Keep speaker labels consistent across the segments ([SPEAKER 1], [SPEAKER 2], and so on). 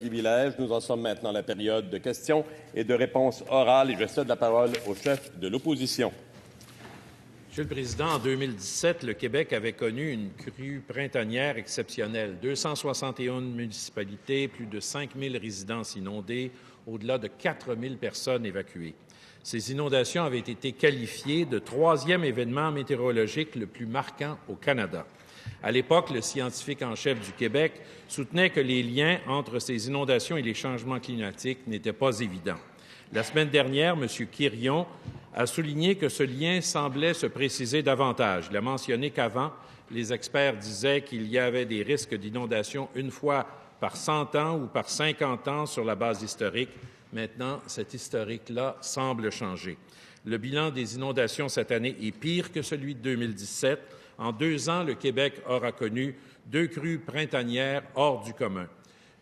[SPEAKER 1] Privilège. Nous en sommes maintenant à la période de questions et de réponses orales et je cède la parole au chef de l'opposition.
[SPEAKER 2] Monsieur le Président, en 2017, le Québec avait connu une crue printanière exceptionnelle. 261 municipalités, plus de 5 000 résidences inondées, au-delà de 4 000 personnes évacuées. Ces inondations avaient été qualifiées de troisième événement météorologique le plus marquant au Canada. À l'époque, le scientifique en chef du Québec soutenait que les liens entre ces inondations et les changements climatiques n'étaient pas évidents. La semaine dernière, M. Quirion a souligné que ce lien semblait se préciser davantage. Il a mentionné qu'avant, les experts disaient qu'il y avait des risques d'inondation une fois par 100 ans ou par 50 ans sur la base historique. Maintenant, cet historique-là semble changer. Le bilan des inondations cette année est pire que celui de 2017. En 2 ans, le Québec aura connu 2 crues printanières hors du commun.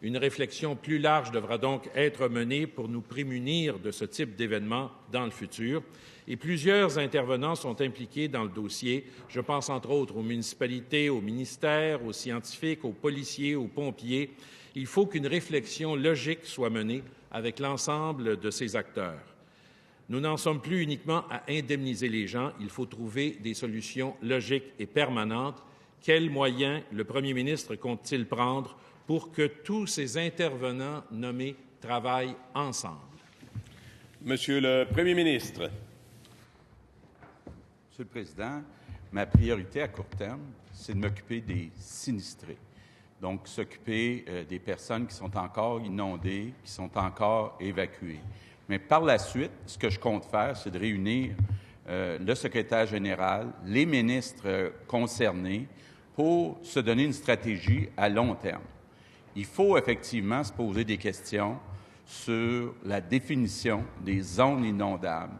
[SPEAKER 2] Une réflexion plus large devra donc être menée pour nous prémunir de ce type d'événements dans le futur. Et plusieurs intervenants sont impliqués dans le dossier. Je pense entre autres aux municipalités, aux ministères, aux scientifiques, aux policiers, aux pompiers. Il faut qu'une réflexion logique soit menée avec l'ensemble de ces acteurs. Nous n'en sommes plus uniquement à indemniser les gens, il faut trouver des solutions logiques et permanentes. Quels moyens le premier ministre compte-t-il prendre pour que tous ces intervenants nommés travaillent ensemble?
[SPEAKER 1] Monsieur le Premier ministre.
[SPEAKER 3] Monsieur le Président, ma priorité à court terme, c'est de m'occuper des sinistrés. Donc, s'occuper des personnes qui sont encore inondées, qui sont encore évacuées. Mais par la suite, ce que je compte faire, c'est de réunir le secrétaire général, les ministres concernés pour se donner une stratégie à long terme. Il faut effectivement se poser des questions sur la définition des zones inondables.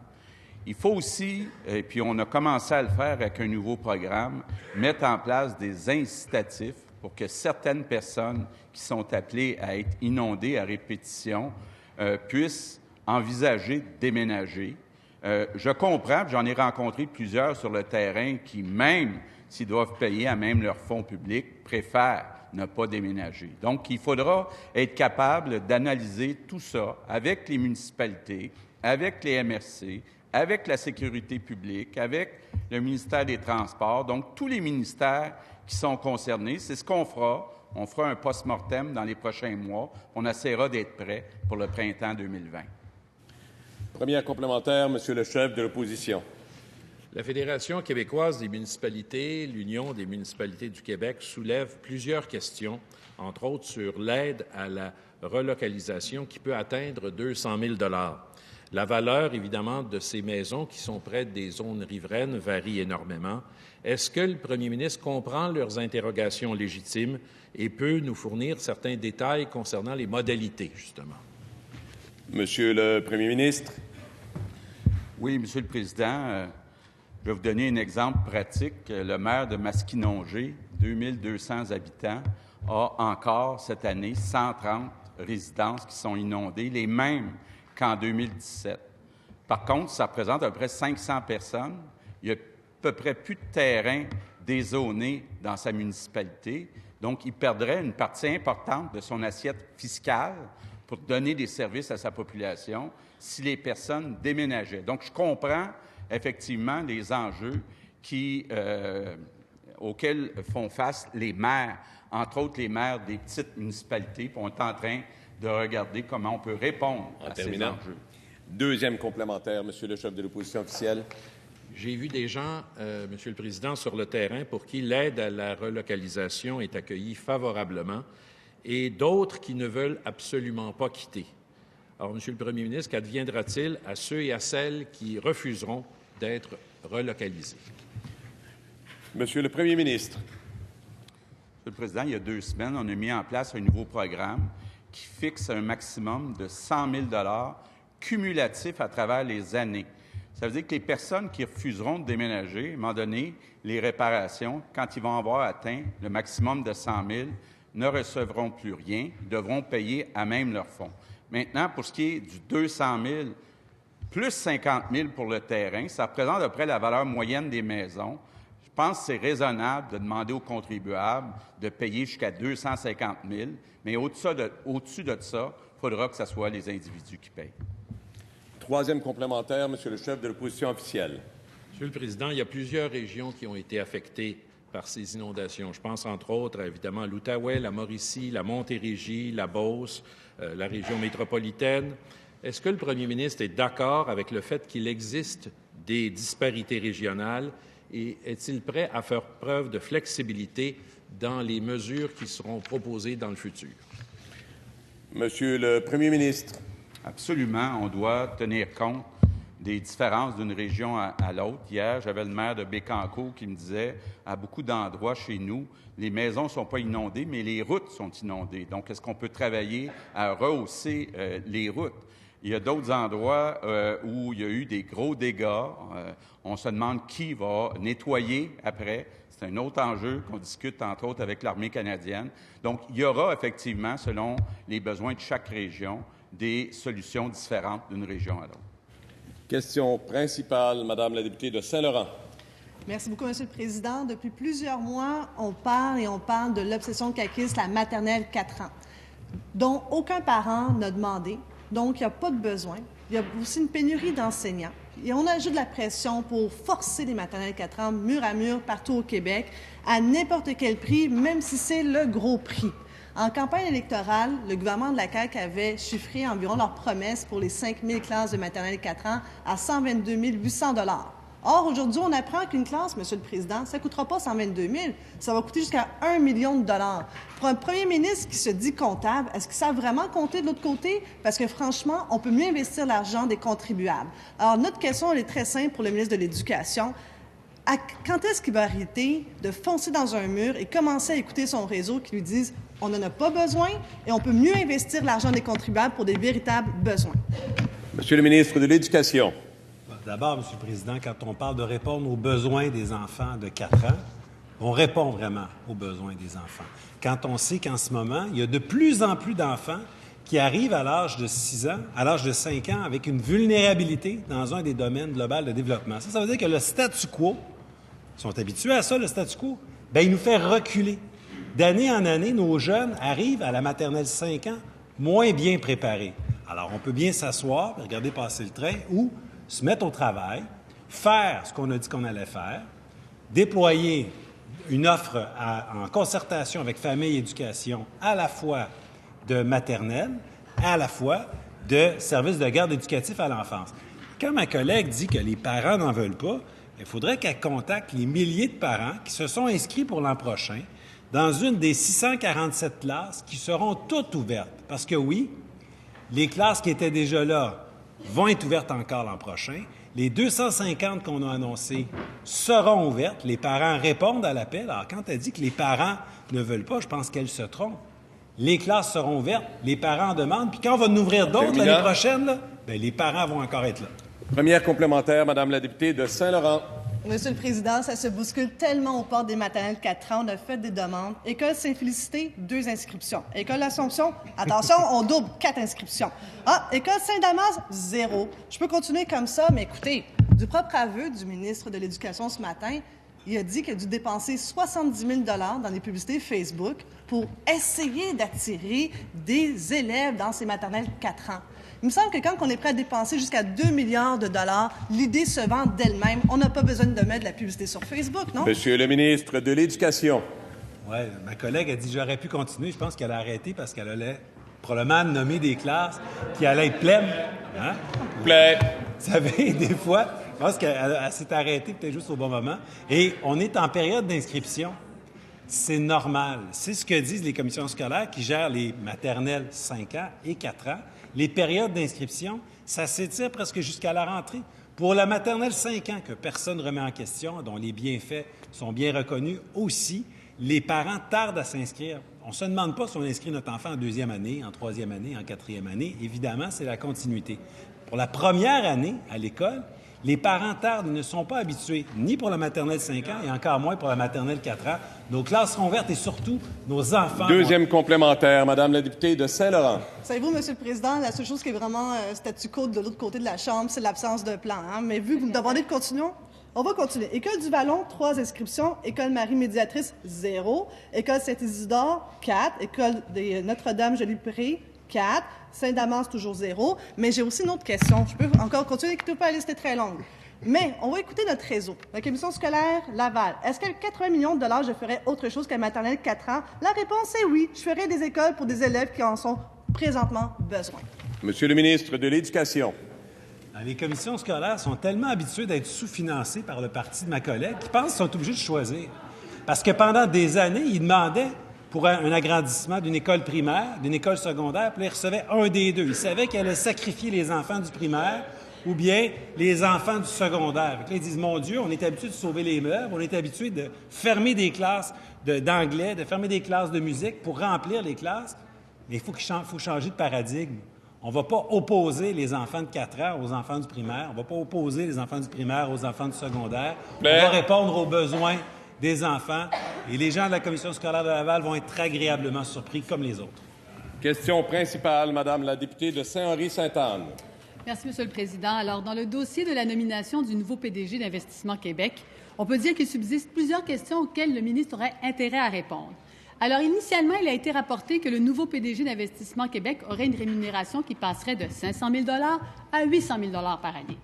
[SPEAKER 3] Il faut aussi, et puis on a commencé à le faire avec un nouveau programme, mettre en place des incitatifs pour que certaines personnes qui sont appelées à être inondées à répétition puissent envisager de déménager. Je comprends, j'en ai rencontré plusieurs sur le terrain qui, même s'ils doivent payer à même leur fonds publics, préfèrent ne pas déménager. Donc, il faudra être capable d'analyser tout ça avec les municipalités, avec les MRC, avec la sécurité publique, avec le ministère des Transports, donc tous les ministères qui sont concernés. C'est ce qu'on fera. On fera un post-mortem dans les prochains mois. On essaiera d'être prêt pour le printemps 2020.
[SPEAKER 1] Première complémentaire, Monsieur le chef de l'opposition.
[SPEAKER 2] La Fédération québécoise des municipalités, l'Union des municipalités du Québec soulève plusieurs questions, entre autres sur l'aide à la relocalisation qui peut atteindre 200 000 $. La valeur, évidemment, de ces maisons qui sont près des zones riveraines varie énormément. Est-ce que le premier ministre comprend leurs interrogations légitimes et peut nous fournir certains détails concernant les modalités, justement?
[SPEAKER 1] Monsieur le Premier ministre.
[SPEAKER 3] Oui, Monsieur le Président, je vais vous donner un exemple pratique. Le maire de Masquinongé, 2200 habitants, a encore cette année 130 résidences qui sont inondées, les mêmes qu'en 2017. Par contre, ça représente à peu près 500 personnes. Il y a à peu près plus de terrain dézoné dans sa municipalité. Donc, il perdrait une partie importante de son assiette fiscale pour donner des services à sa population si les personnes déménageaient. Donc, je comprends effectivement les enjeux auxquels font face les maires, entre autres les maires des petites municipalités, puis on est en train de regarder comment on peut répondre à ces enjeux.
[SPEAKER 1] Deuxième complémentaire, Monsieur le chef de l'opposition officielle.
[SPEAKER 2] J'ai vu des gens, Monsieur le Président, sur le terrain pour qui l'aide à la relocalisation est accueillie favorablement et d'autres qui ne veulent absolument pas quitter. Alors, Monsieur le Premier ministre, qu'adviendra-t-il à ceux et à celles qui refuseront d'être relocalisés?
[SPEAKER 1] Monsieur le Premier ministre.
[SPEAKER 3] Monsieur le Président, il y a 2 semaines, on a mis en place un nouveau programme qui fixe un maximum de 100 000 $ cumulatifs à travers les années. Ça veut dire que les personnes qui refuseront de déménager, à un moment donné, les réparations, quand ils vont avoir atteint le maximum de 100 000, ne recevront plus rien, devront payer à même leur fonds. Maintenant, pour ce qui est du 200 000 plus 50 000 pour le terrain, ça représente à peu près la valeur moyenne des maisons. pense que c'est raisonnable de demander aux contribuables de payer jusqu'à 250 000, mais au-dessus de ça, il faudra que ce soit les individus qui payent.
[SPEAKER 1] Troisième complémentaire, Monsieur le chef de l'opposition officielle.
[SPEAKER 2] Monsieur le Président, il y a plusieurs régions qui ont été affectées par ces inondations. Je pense entre autres, évidemment, à l'Outaouais, la Mauricie, la Montérégie, la Beauce, la région métropolitaine. Est-ce que le premier ministre est d'accord avec le fait qu'il existe des disparités régionales et est-il prêt à faire preuve de flexibilité dans les mesures qui seront proposées dans le futur?
[SPEAKER 1] Monsieur le premier ministre.
[SPEAKER 3] Absolument, on doit tenir compte des différences d'une région à l'autre. Hier, j'avais le maire de Bécancour qui me disait, à beaucoup d'endroits chez nous, les maisons ne sont pas inondées, mais les routes sont inondées. Donc, est-ce qu'on peut travailler à rehausser les routes? Il y a d'autres endroits où il y a eu des gros dégâts. On se demande qui va nettoyer après. C'est un autre enjeu qu'on discute, entre autres, avec l'armée canadienne. Donc, il y aura effectivement, selon les besoins de chaque région, des solutions différentes d'une région à l'autre.
[SPEAKER 1] Question principale, Madame la députée de Saint-Laurent.
[SPEAKER 4] Merci beaucoup, Monsieur le Président. Depuis plusieurs mois, on parle de l'obsession caquiste, la maternelle 4 ans, dont aucun parent n'a demandé. Donc, il n'y a pas de besoin. Il y a aussi une pénurie d'enseignants. Et on ajoute de la pression pour forcer les maternelles 4 ans, mur à mur, partout au Québec, à n'importe quel prix, même si c'est le gros prix. En campagne électorale, le gouvernement de la CAQ avait chiffré environ leurs promesses pour les 5 000 classes de maternelle 4 ans à 122 800 $. Or, aujourd'hui, on apprend qu'une classe, Monsieur le Président, ça ne coûtera pas 122 000, ça va coûter jusqu'à 1 million $. Pour un premier ministre qui se dit comptable, est-ce que ça a vraiment compté de l'autre côté? Parce que franchement, on peut mieux investir l'argent des contribuables. Alors, notre question, elle est très simple pour le ministre de l'Éducation. Quand est-ce qu'il va arrêter de foncer dans un mur et commencer à écouter son réseau qui lui disent « on n'en a pas besoin et on peut mieux investir l'argent des contribuables pour des véritables besoins ».
[SPEAKER 1] Monsieur le ministre de l'Éducation.
[SPEAKER 5] D'abord, Monsieur le Président, quand on parle de répondre aux besoins des enfants de 4 ans, on répond vraiment aux besoins des enfants. Quand on sait qu'en ce moment, il y a de plus en plus d'enfants qui arrivent à l'âge de 6 ans, à l'âge de 5 ans, avec une vulnérabilité dans un des domaines globaux de développement. Ça veut dire que le statu quo, ils sont habitués à ça, le statu quo, bien, il nous fait reculer. D'année en année, nos jeunes arrivent à la maternelle 5 ans moins bien préparés. Alors, on peut bien s'asseoir, regarder passer le train, ou se mettre au travail, faire ce qu'on a dit qu'on allait faire, déployer une offre en concertation avec Famille et Éducation, à la fois de maternelle, à la fois de services de garde éducatif à l'enfance. Quand ma collègue dit que les parents n'en veulent pas, il faudrait qu'elle contacte les milliers de parents qui se sont inscrits pour l'an prochain dans une des 647 classes qui seront toutes ouvertes. Parce que oui, les classes qui étaient déjà là vont être ouvertes encore l'an prochain. Les 250 qu'on a annoncées seront ouvertes. Les parents répondent à l'appel. Alors, quand elle dit que les parents ne veulent pas, je pense qu'elle se trompe. Les classes seront ouvertes, les parents en demandent, puis quand on va en ouvrir d'autres l'année prochaine, là, bien, les parents vont encore être là.
[SPEAKER 1] Première complémentaire, Madame la députée de Saint-Laurent.
[SPEAKER 4] Monsieur le Président, ça se bouscule tellement aux portes des maternelles 4 ans. On a fait des demandes. École Sainte-Félicité, 2 inscriptions. École L'Assomption, attention, on double, 4 inscriptions. Ah, École Saint-Damas, 0. Je peux continuer comme ça, mais écoutez, du propre aveu du ministre de l'Éducation ce matin, il a dit qu'il a dû dépenser 70 000 $ dans les publicités Facebook pour essayer d'attirer des élèves dans ces maternelles 4 ans. Il me semble que quand on est prêt à dépenser jusqu'à 2 milliards $, l'idée se vend d'elle-même. On n'a pas besoin de mettre de la publicité sur Facebook, non?
[SPEAKER 1] Monsieur le ministre de l'Éducation.
[SPEAKER 5] Oui, ma collègue a dit que j'aurais pu continuer. Je pense qu'elle a arrêté parce qu'elle allait probablement nommer des classes qui allaient être pleines. Hein?
[SPEAKER 1] Plaît.
[SPEAKER 5] Vous savez, des fois, je pense qu'elle s'est arrêtée peut-être juste au bon moment. Et on est en période d'inscription. C'est normal. C'est ce que disent les commissions scolaires qui gèrent les maternelles 5 ans et 4 ans. Les périodes d'inscription, ça s'étire presque jusqu'à la rentrée. Pour la maternelle 5 ans, que personne ne remet en question, dont les bienfaits sont bien reconnus aussi, les parents tardent à s'inscrire. On ne se demande pas si on inscrit notre enfant en 2e année, en 3e année, en 4e année. Évidemment, c'est la continuité. Pour la première année à l'école, les parents tardent, ils ne sont pas habitués, ni pour la maternelle 5 ans et encore moins pour la maternelle 4 ans. Nos classes seront ouvertes et surtout, nos enfants...
[SPEAKER 1] Deuxième complémentaire, Madame la députée de Saint-Laurent.
[SPEAKER 4] Savez-vous, Monsieur le Président, la seule chose qui est vraiment statu quo de l'autre côté de la Chambre, c'est l'absence de plan. Hein? Mais vu que vous me demandez de continuer, On va continuer. École du Vallon, 3 inscriptions. École Marie Médiatrice, 0. École Saint-Isidore, 4. École de Notre-Dame-Joli-Pré, 4. Saint-Damas, toujours 0. Mais j'ai aussi une autre question. Je peux encore continuer, écoutez pas, la liste est très longue. Mais on va écouter notre réseau. La commission scolaire Laval. Est-ce qu'avec 80 millions de dollars, je ferais autre chose qu'à maternelle 4 ans? La réponse est oui. Je ferais des écoles pour des élèves qui en sont présentement besoin.
[SPEAKER 1] Monsieur le ministre de l'Éducation.
[SPEAKER 5] Les commissions scolaires sont tellement habituées d'être sous-financées par le parti de ma collègue qu'ils pensent qu'ils sont obligés de choisir. Parce que pendant des années, ils demandaient pour un agrandissement d'une école primaire, d'une école secondaire, puis là, ils recevaient un des deux. Ils savaient qu'ils allaient sacrifier les enfants du primaire ou bien les enfants du secondaire. Là, ils disent, mon Dieu, on est habitué de sauver les meubles, on est habitué de fermer des classes d'anglais, de fermer des classes de musique pour remplir les classes. Mais il faut changer de paradigme. On ne va pas opposer les enfants de 4 ans aux enfants du primaire. On ne va pas opposer les enfants du primaire aux enfants du secondaire. On va répondre aux besoins des enfants. Et les gens de la commission scolaire de Laval vont être très agréablement surpris, comme les autres.
[SPEAKER 1] Question principale, Madame la députée de Saint-Henri-Sainte-Anne.
[SPEAKER 6] Merci, Monsieur le Président. Alors, dans le dossier de la nomination du nouveau PDG d'Investissement Québec, on peut dire qu'il subsiste plusieurs questions auxquelles le ministre aurait intérêt à répondre. Alors, initialement, il a été rapporté que le nouveau PDG d'Investissement Québec aurait une rémunération qui passerait de 500 000 à 800 000 par année.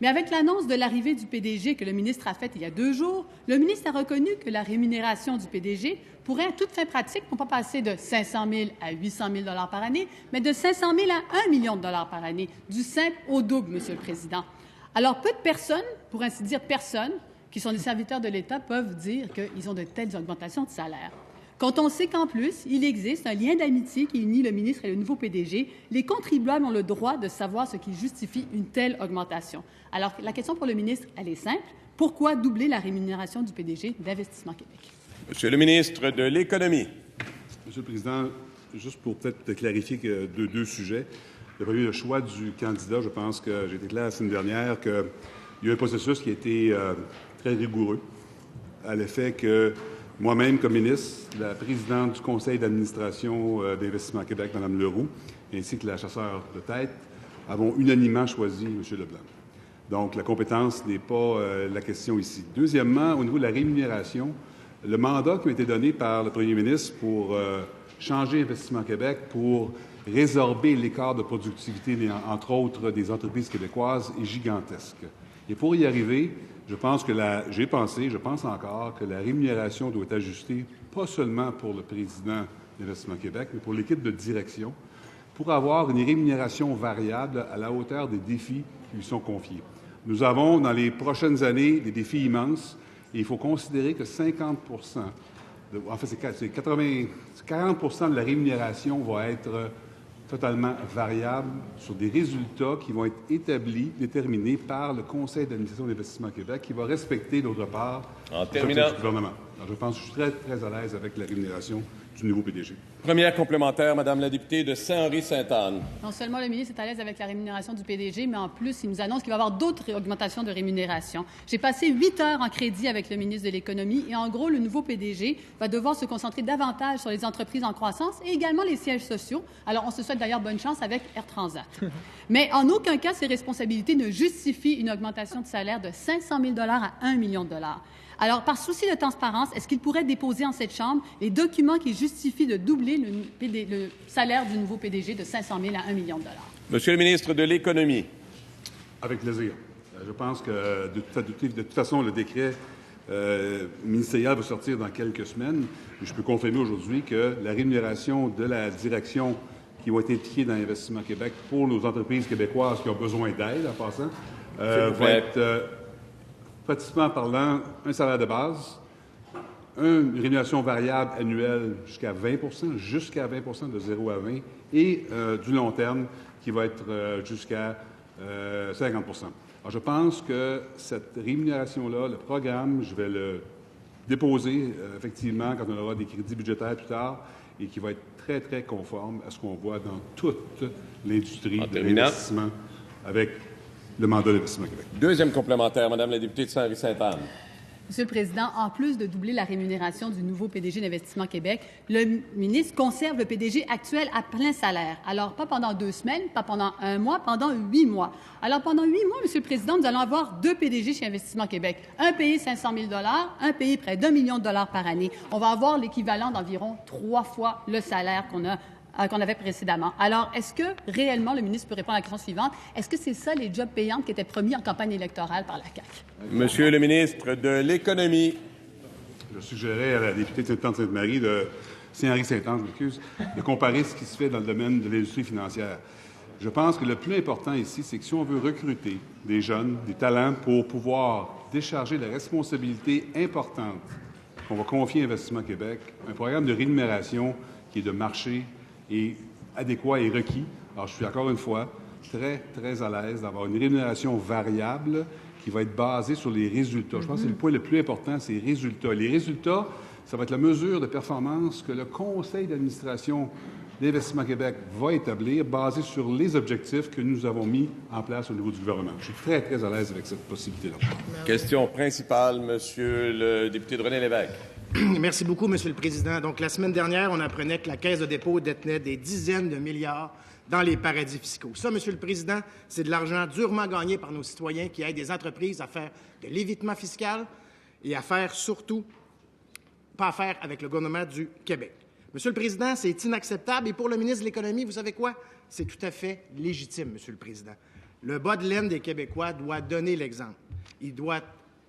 [SPEAKER 6] Mais avec l'annonce de l'arrivée du PDG que le ministre a faite il y a 2 jours, le ministre a reconnu que la rémunération du PDG pourrait, à toute fin pratique, non pas passer de 500 000 à 800 000 par année, mais de 500 000 à 1 million de dollars par année, du simple au double, Monsieur le Président. Alors, peu de personnes, pour ainsi dire personne, qui sont des serviteurs de l'État, peuvent dire qu'ils ont de telles augmentations de salaire. Quand on sait qu'en plus, il existe un lien d'amitié qui unit le ministre et le nouveau PDG, les contribuables ont le droit de savoir ce qui justifie une telle augmentation. Alors, la question pour le ministre, elle est simple. Pourquoi doubler la rémunération du PDG d'Investissement Québec?
[SPEAKER 1] Monsieur le ministre de l'Économie.
[SPEAKER 7] Monsieur le Président, juste pour peut-être clarifier deux sujets. Le premier, le choix du candidat. Je pense que j'ai été clair la semaine dernière qu'il y a un processus qui a été très rigoureux à l'effet que moi-même, comme ministre, la présidente du conseil d'administration d'Investissement Québec, Mme Leroux, ainsi que la chasseur de tête, avons unanimement choisi M. Leblanc. Donc, la compétence n'est pas la question ici. Deuxièmement, au niveau de la rémunération, le mandat qui a été donné par le premier ministre pour changer Investissement Québec, pour résorber l'écart de productivité, entre autres, des entreprises québécoises, est gigantesque. Et pour y arriver, je pense encore que la rémunération doit être ajustée, pas seulement pour le président d'Investissement Québec, mais pour l'équipe de direction, pour avoir une rémunération variable à la hauteur des défis qui lui sont confiés. Nous avons, dans les prochaines années, des défis immenses, et il faut considérer que 50 c'est 40 de la rémunération va être totalement variable sur des résultats qui vont être établis, déterminés par le Conseil d'administration d'Investissement Québec, qui va respecter, d'autre part, le gouvernement. Alors, je pense que je suis très, très à l'aise avec la rémunération du nouveau PDG.
[SPEAKER 1] Première complémentaire, Madame la députée de Saint-Henri-Sainte-Anne.
[SPEAKER 6] Non seulement le ministre est à l'aise avec la rémunération du PDG, mais en plus, il nous annonce qu'il va y avoir d'autres augmentations de rémunération. J'ai passé 8 heures en crédit avec le ministre de l'Économie et en gros, le nouveau PDG va devoir se concentrer davantage sur les entreprises en croissance et également les sièges sociaux. Alors, on se souhaite d'ailleurs bonne chance avec Air Transat. Mais en aucun cas, ces responsabilités ne justifient une augmentation de salaire de 500 000 à 1 million de dollars. Alors, par souci de transparence, est-ce qu'il pourrait déposer en cette Chambre les documents qui justifient de doubler le salaire du nouveau PDG de 500 000 à 1 million de dollars? Monsieur
[SPEAKER 1] le ministre de l'Économie.
[SPEAKER 7] Avec plaisir. Je pense que, de toute façon, le décret ministériel va sortir dans quelques semaines. Je peux confirmer aujourd'hui que la rémunération de la direction qui va être impliquée dans l'Investissement Québec pour nos entreprises québécoises qui ont besoin d'aide, en passant, va être... pratiquement parlant, un salaire de base, une rémunération variable annuelle jusqu'à 20 de 0 à 20 et du long terme qui va être jusqu'à 50 Alors, je pense que cette rémunération-là, le programme, je vais le déposer effectivement quand on aura des crédits budgétaires plus tard et qui va être très, très conforme à ce qu'on voit dans toute l'industrie de l'investissement avec le mandat d'Investissement Québec.
[SPEAKER 1] Deuxième complémentaire, Madame la députée de Saint-Henri-Sainte-Anne.
[SPEAKER 6] Monsieur le Président, en plus de doubler la rémunération du nouveau PDG d'Investissement Québec, le ministre conserve le PDG actuel à plein salaire. Alors, pas pendant 2 semaines, pas pendant 1 mois, pendant 8 mois. Alors, pendant 8 mois, Monsieur le Président, nous allons avoir 2 PDG chez Investissement Québec. Un payé 500 000 un payé près d'1 million de dollars par année. On va avoir l'équivalent d'environ 3 fois le salaire qu'on avait précédemment. Alors, est-ce que réellement le ministre peut répondre à la question suivante? Est-ce que c'est ça les jobs payants qui étaient promis en campagne électorale par la CAQ?
[SPEAKER 1] Monsieur le ministre de l'Économie.
[SPEAKER 7] Je suggérais à la députée de Sainte-Anne-Sainte-Marie Saint-Henri Saint-Anne, de comparer ce qui se fait dans le domaine de l'industrie financière. Je pense que le plus important ici, c'est que si on veut recruter des jeunes, des talents pour pouvoir décharger la responsabilité importante qu'on va confier à Investissement Québec, un programme de rémunération qui est de marché et adéquat et requis. Alors, je suis encore une fois très, très à l'aise d'avoir une rémunération variable qui va être basée sur les résultats. Je pense que c'est le point le plus important, c'est les résultats. Les résultats, ça va être la mesure de performance que le Conseil d'administration d'Investissement Québec va établir, basée sur les objectifs que nous avons mis en place au niveau du gouvernement. Je suis très, très à l'aise avec cette possibilité-là.
[SPEAKER 1] Question principale, Monsieur le député de René Lévesque.
[SPEAKER 8] Merci beaucoup, Monsieur le Président. Donc, la semaine dernière, on apprenait que la Caisse de dépôt détenait des dizaines de milliards dans les paradis fiscaux. Ça, Monsieur le Président, c'est de l'argent durement gagné par nos citoyens qui aident des entreprises à faire de l'évitement fiscal et à faire surtout pas affaire avec le gouvernement du Québec. Monsieur le Président, c'est inacceptable et pour le ministre de l'Économie, vous savez quoi? C'est tout à fait légitime, Monsieur le Président. Le bas de laine des Québécois doit donner l'exemple. Il doit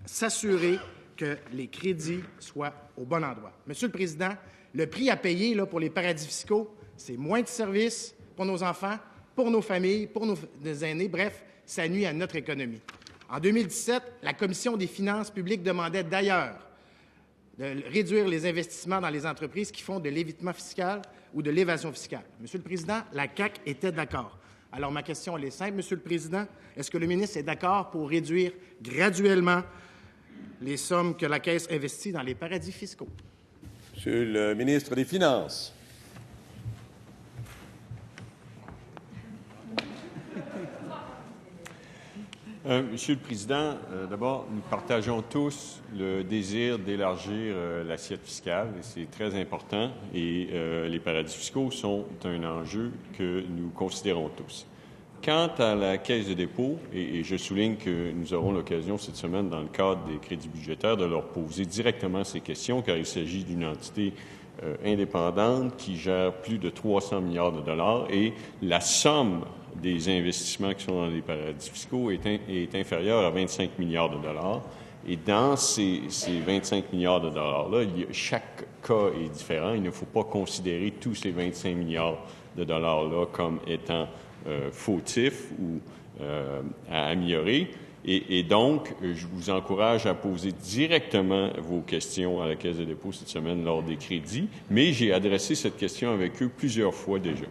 [SPEAKER 8] s'assurer que les crédits soient au bon endroit. Monsieur le Président, le prix à payer là, pour les paradis fiscaux, c'est moins de services pour nos enfants, pour nos familles, pour nos aînés. Bref, ça nuit à notre économie. En 2017, la Commission des finances publiques demandait d'ailleurs de réduire les investissements dans les entreprises qui font de l'évitement fiscal ou de l'évasion fiscale. Monsieur le Président, la CAQ était d'accord. Alors, ma question, elle est simple, Monsieur le Président. Est-ce que le ministre est d'accord pour réduire graduellement les sommes que la Caisse investit dans les paradis fiscaux?
[SPEAKER 1] Monsieur le ministre des Finances.
[SPEAKER 9] Monsieur le Président, d'abord, nous partageons tous le désir d'élargir l'assiette fiscale, et c'est très important, et les paradis fiscaux sont un enjeu que nous considérons tous. Quant à la Caisse de dépôt, et je souligne que nous aurons l'occasion cette semaine, dans le cadre des crédits budgétaires, de leur poser directement ces questions, car il s'agit d'une entité indépendante qui gère plus de 300 milliards de dollars, et la somme des investissements qui sont dans les paradis fiscaux est inférieure à 25 milliards de dollars. Et dans ces 25 milliards de dollars-là, chaque cas est différent. Il ne faut pas considérer tous ces 25 milliards de dollars-là comme étant fautifs ou à améliorer. Et donc, je vous encourage à poser directement vos questions à la Caisse de dépôt cette semaine lors des crédits, mais j'ai adressé cette question avec eux plusieurs fois déjà.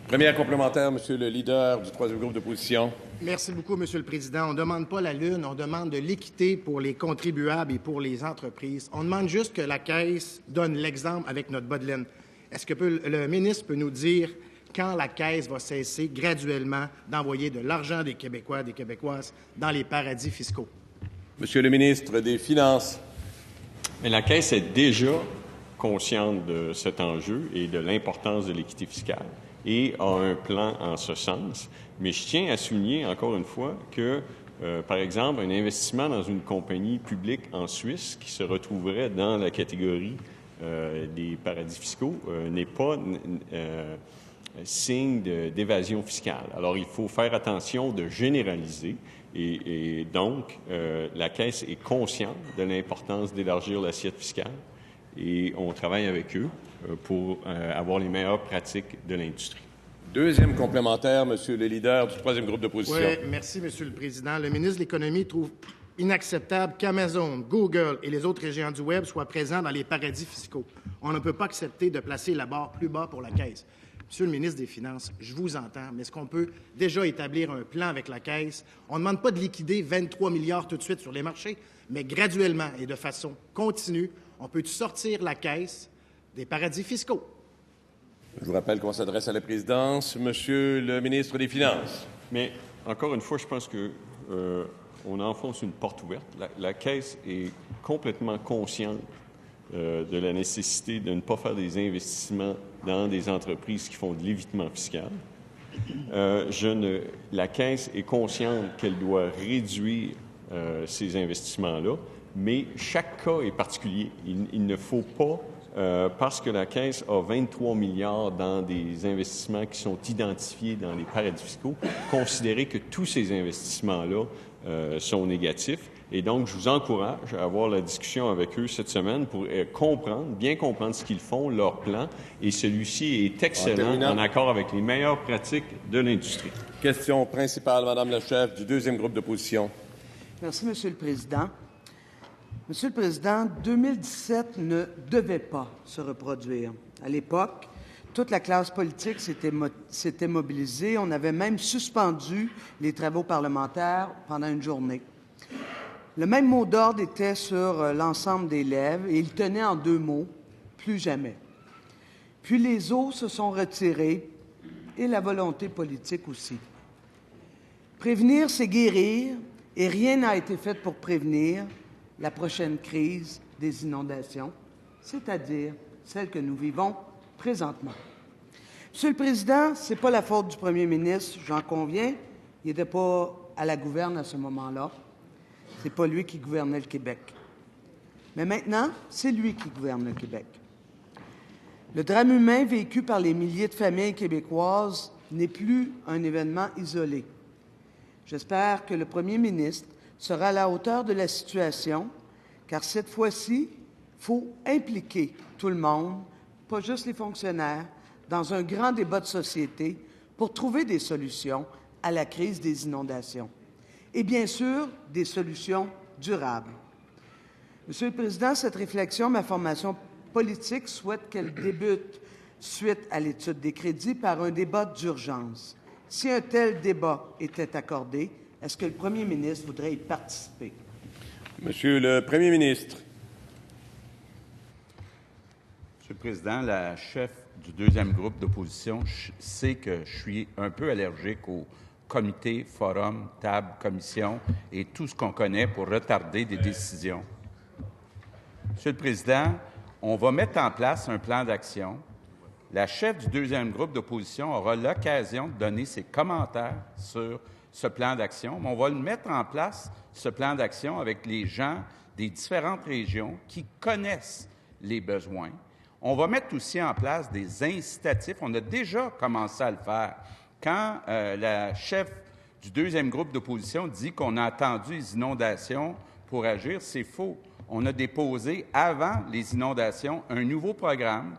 [SPEAKER 1] Première complémentaire, Monsieur le leader du troisième groupe d'opposition.
[SPEAKER 8] Merci beaucoup, Monsieur le Président. On ne demande pas la lune, on demande de l'équité pour les contribuables et pour les entreprises. On demande juste que la Caisse donne l'exemple avec notre bas de laine. Est-ce que le ministre peut nous dire quand la Caisse va cesser graduellement d'envoyer de l'argent des Québécois, des Québécoises dans les paradis fiscaux?
[SPEAKER 1] Monsieur le ministre des Finances.
[SPEAKER 9] Mais la Caisse est déjà consciente de cet enjeu et de l'importance de l'équité fiscale et a un plan en ce sens. Mais je tiens à souligner encore une fois que, par exemple, un investissement dans une compagnie publique en Suisse qui se retrouverait dans la catégorie des paradis fiscaux n'est pas signe d'évasion fiscale. Alors, il faut faire attention de généraliser et donc, la Caisse est consciente de l'importance d'élargir l'assiette fiscale et on travaille avec eux pour avoir les meilleures pratiques de l'industrie.
[SPEAKER 1] Deuxième complémentaire, Monsieur le leader du troisième groupe d'opposition.
[SPEAKER 8] Oui, merci, Monsieur le Président. Le ministre de l'Économie trouve inacceptable qu'Amazon, Google et les autres géants du Web soient présents dans les paradis fiscaux. On ne peut pas accepter de placer la barre plus bas pour la Caisse. Monsieur le ministre des Finances, je vous entends, mais est-ce qu'on peut déjà établir un plan avec la Caisse? On ne demande pas de liquider 23 milliards tout de suite sur les marchés, mais graduellement et de façon continue, on peut sortir la Caisse des paradis fiscaux.
[SPEAKER 1] Je vous rappelle qu'on s'adresse à la présidence. Monsieur le ministre des Finances.
[SPEAKER 9] Mais, encore une fois, je pense que on enfonce une porte ouverte. La Caisse est complètement consciente de la nécessité de ne pas faire des investissements dans des entreprises qui font de l'évitement fiscal. La Caisse est consciente qu'elle doit réduire ces investissements-là, mais chaque cas est particulier. Il ne faut pas, parce que la Caisse a 23 milliards dans des investissements qui sont identifiés dans les paradis fiscaux, considérer que tous ces investissements-là sont négatifs. Et donc, je vous encourage à avoir la discussion avec eux cette semaine pour bien comprendre ce qu'ils font, leur plan, et celui-ci est excellent, en accord avec les meilleures pratiques de l'industrie.
[SPEAKER 1] Question principale, Madame la chef du deuxième groupe d'opposition.
[SPEAKER 10] Merci, Monsieur le Président. Monsieur le Président, 2017 ne devait pas se reproduire. À l'époque, toute la classe politique s'était mobilisée. On avait même suspendu les travaux parlementaires pendant une journée. Le même mot d'ordre était sur l'ensemble des lèvres et il tenait en 2 mots, plus jamais. Puis les eaux se sont retirées et la volonté politique aussi. Prévenir, c'est guérir et rien n'a été fait pour prévenir la prochaine crise des inondations, c'est-à-dire celle que nous vivons présentement. Monsieur le Président, ce n'est pas la faute du premier ministre, j'en conviens. Il n'était pas à la gouverne à ce moment-là. Ce n'est pas lui qui gouvernait le Québec. Mais maintenant, c'est lui qui gouverne le Québec. Le drame humain vécu par les milliers de familles québécoises n'est plus un événement isolé. J'espère que le premier ministre sera à la hauteur de la situation, car cette fois-ci, il faut impliquer tout le monde, pas juste les fonctionnaires, dans un grand débat de société pour trouver des solutions à la crise des inondations. Et bien sûr, des solutions durables. Monsieur le Président, cette réflexion, ma formation politique souhaite qu'elle débute suite à l'étude des crédits par un débat d'urgence. Si un tel débat était accordé, est-ce que le premier ministre voudrait y participer?
[SPEAKER 1] Monsieur le Premier ministre.
[SPEAKER 3] Monsieur le Président, la chef du deuxième groupe d'opposition sait que je suis un peu allergique au comité, forum, table, commission et tout ce qu'on connaît pour retarder des décisions. Monsieur le Président, on va mettre en place un plan d'action. La chef du deuxième groupe d'opposition aura l'occasion de donner ses commentaires sur ce plan d'action. Mais on va le mettre en place, ce plan d'action, avec les gens des différentes régions qui connaissent les besoins. On va mettre aussi en place des incitatifs. On a déjà commencé à le faire. Quand la chef du deuxième groupe d'opposition dit qu'on a attendu les inondations pour agir, c'est faux. On a déposé, avant les inondations, un nouveau programme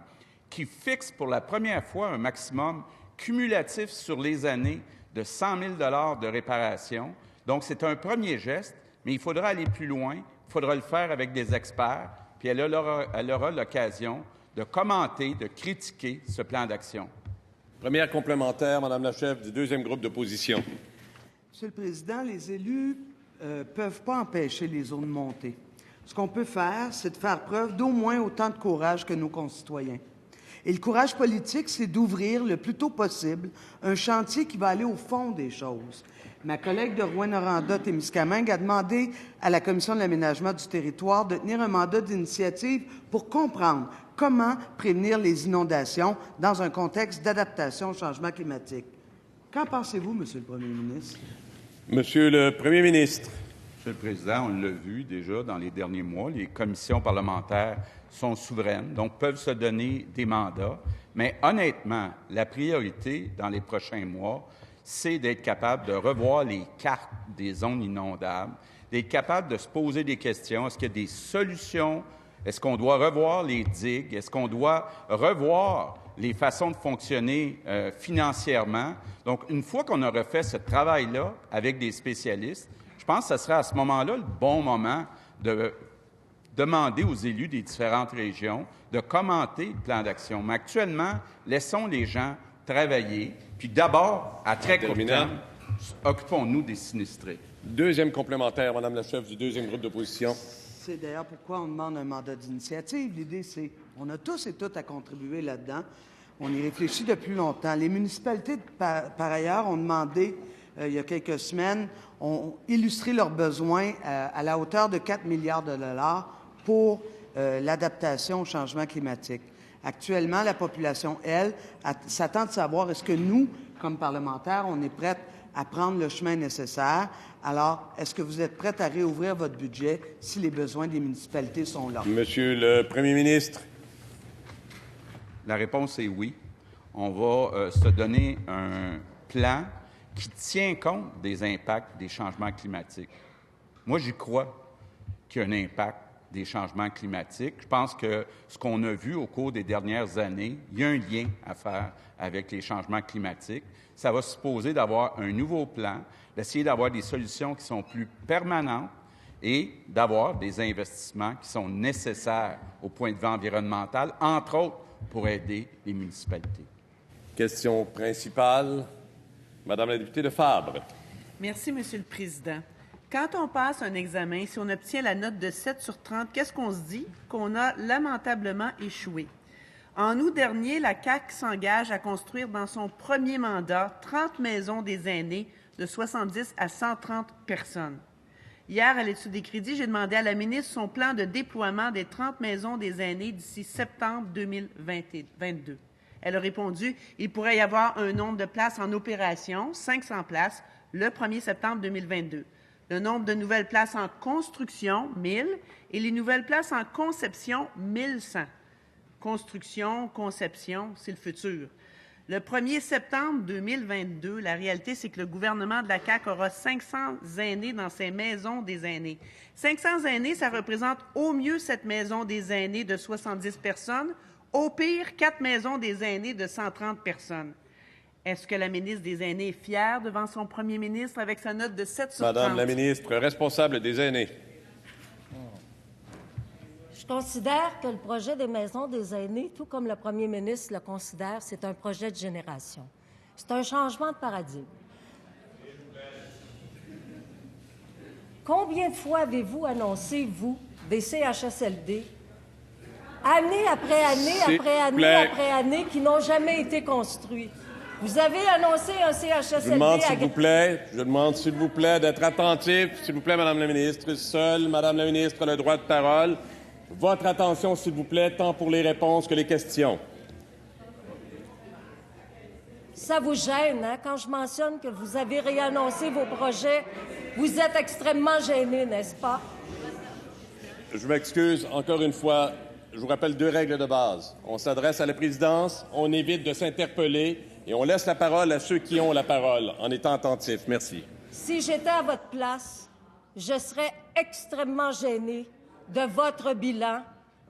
[SPEAKER 3] qui fixe pour la première fois un maximum cumulatif sur les années de 100 000 $ de réparation. Donc, c'est un premier geste, mais il faudra aller plus loin. Il faudra le faire avec des experts, puis elle aura l'occasion de commenter, de critiquer ce plan d'action.
[SPEAKER 1] Première complémentaire, Madame la chef du deuxième groupe d'opposition.
[SPEAKER 10] Monsieur le Président, les élus ne peuvent pas empêcher les eaux de monter. Ce qu'on peut faire, c'est de faire preuve d'au moins autant de courage que nos concitoyens. Et le courage politique, c'est d'ouvrir le plus tôt possible un chantier qui va aller au fond des choses. Ma collègue de Rouyn-Noranda-Témiscamingue a demandé à la Commission de l'aménagement du territoire de tenir un mandat d'initiative pour comprendre comment prévenir les inondations dans un contexte d'adaptation au changement climatique. Qu'en pensez-vous, Monsieur le Premier ministre?
[SPEAKER 1] Monsieur le Premier ministre.
[SPEAKER 3] Monsieur le Président, on l'a vu déjà dans les derniers mois, les commissions parlementaires sont souveraines, donc peuvent se donner des mandats. Mais honnêtement, la priorité dans les prochains mois, c'est d'être capable de revoir les cartes des zones inondables, d'être capable de se poser des questions. Est-ce qu'il y a des solutions? Est-ce qu'on doit revoir les digues? Est-ce qu'on doit revoir les façons de fonctionner financièrement? Donc, une fois qu'on aura fait ce travail-là avec des spécialistes, je pense que ce sera à ce moment-là le bon moment de demander aux élus des différentes régions de commenter le plan d'action. Mais actuellement, laissons les gens travailler. Puis d'abord, à très court terme, occupons-nous des sinistrés.
[SPEAKER 1] Deuxième complémentaire, Madame la chef du deuxième groupe d'opposition.
[SPEAKER 10] C'est d'ailleurs pourquoi on demande un mandat d'initiative. L'idée, c'est on a tous et toutes à contribuer là-dedans. On y réfléchit depuis longtemps. Les municipalités, par ailleurs, ont demandé il y a quelques semaines, ont illustré leurs besoins à la hauteur de 4 milliards de dollars pour l'adaptation au changement climatique. Actuellement, la population, elle, s'attend de savoir est-ce que nous, comme parlementaires, on est prêts à prendre le chemin nécessaire. Alors, est-ce que vous êtes prêts à réouvrir votre budget si les besoins des municipalités sont là?
[SPEAKER 1] Monsieur le Premier ministre.
[SPEAKER 3] La réponse est oui. On va se donner un plan qui tient compte des impacts des changements climatiques. Moi, j'y crois qu'il y a un impact des changements climatiques. Je pense que ce qu'on a vu au cours des dernières années, il y a un lien à faire avec les changements climatiques. Ça va supposer d'avoir un nouveau plan, d'essayer d'avoir des solutions qui sont plus permanentes et d'avoir des investissements qui sont nécessaires au point de vue environnemental, entre autres pour aider les municipalités.
[SPEAKER 1] Question principale, Madame la députée de Fabre.
[SPEAKER 11] Merci, Monsieur le Président. Quand on passe un examen, si on obtient la note de 7 sur 30, qu'est-ce qu'on se dit? Qu'on a lamentablement échoué. En août dernier, la CAQ s'engage à construire dans son premier mandat 30 maisons des aînés de 70 à 130 personnes. Hier, à l'étude des crédits, j'ai demandé à la ministre son plan de déploiement des 30 maisons des aînés d'ici septembre 2022. Elle a répondu « Il pourrait y avoir un nombre de places en opération, 500 places, le 1er septembre 2022. Le nombre de nouvelles places en construction, 1000, et les nouvelles places en conception, 1100. Construction, conception, c'est le futur. Le 1er septembre 2022, la réalité, c'est que le gouvernement de la CAQ aura 500 aînés dans ses maisons des aînés. 500 aînés, ça représente au mieux cette maison des aînés de 70 personnes, au pire 4 maisons des aînés de 130 personnes. Est-ce que la ministre des Aînés est fière devant son premier ministre avec sa note de 7 sur 30?
[SPEAKER 1] Madame la ministre responsable des aînés.
[SPEAKER 12] Je considère que le projet des maisons des aînés, tout comme le premier ministre le considère, c'est un projet de génération. C'est un changement de paradigme. Combien de fois avez-vous annoncé, vous, des CHSLD, année après année, après année, après année, qui n'ont jamais été construits? Vous avez annoncé un CHSLD...
[SPEAKER 1] Je demande, s'il vous plaît, d'être attentif. S'il vous plaît, Madame la ministre. Seule Madame la ministre a le droit de parole. Votre attention, s'il vous plaît, tant pour les réponses que les questions.
[SPEAKER 12] Ça vous gêne, hein? Quand je mentionne que vous avez réannoncé vos projets, vous êtes extrêmement gêné, n'est-ce pas?
[SPEAKER 1] Je m'excuse, encore une fois. Je vous rappelle 2 règles de base. On s'adresse à la présidence, on évite de s'interpeller et on laisse la parole à ceux qui ont la parole en étant attentifs. Merci.
[SPEAKER 12] Si j'étais à votre place, je serais extrêmement gênée de votre bilan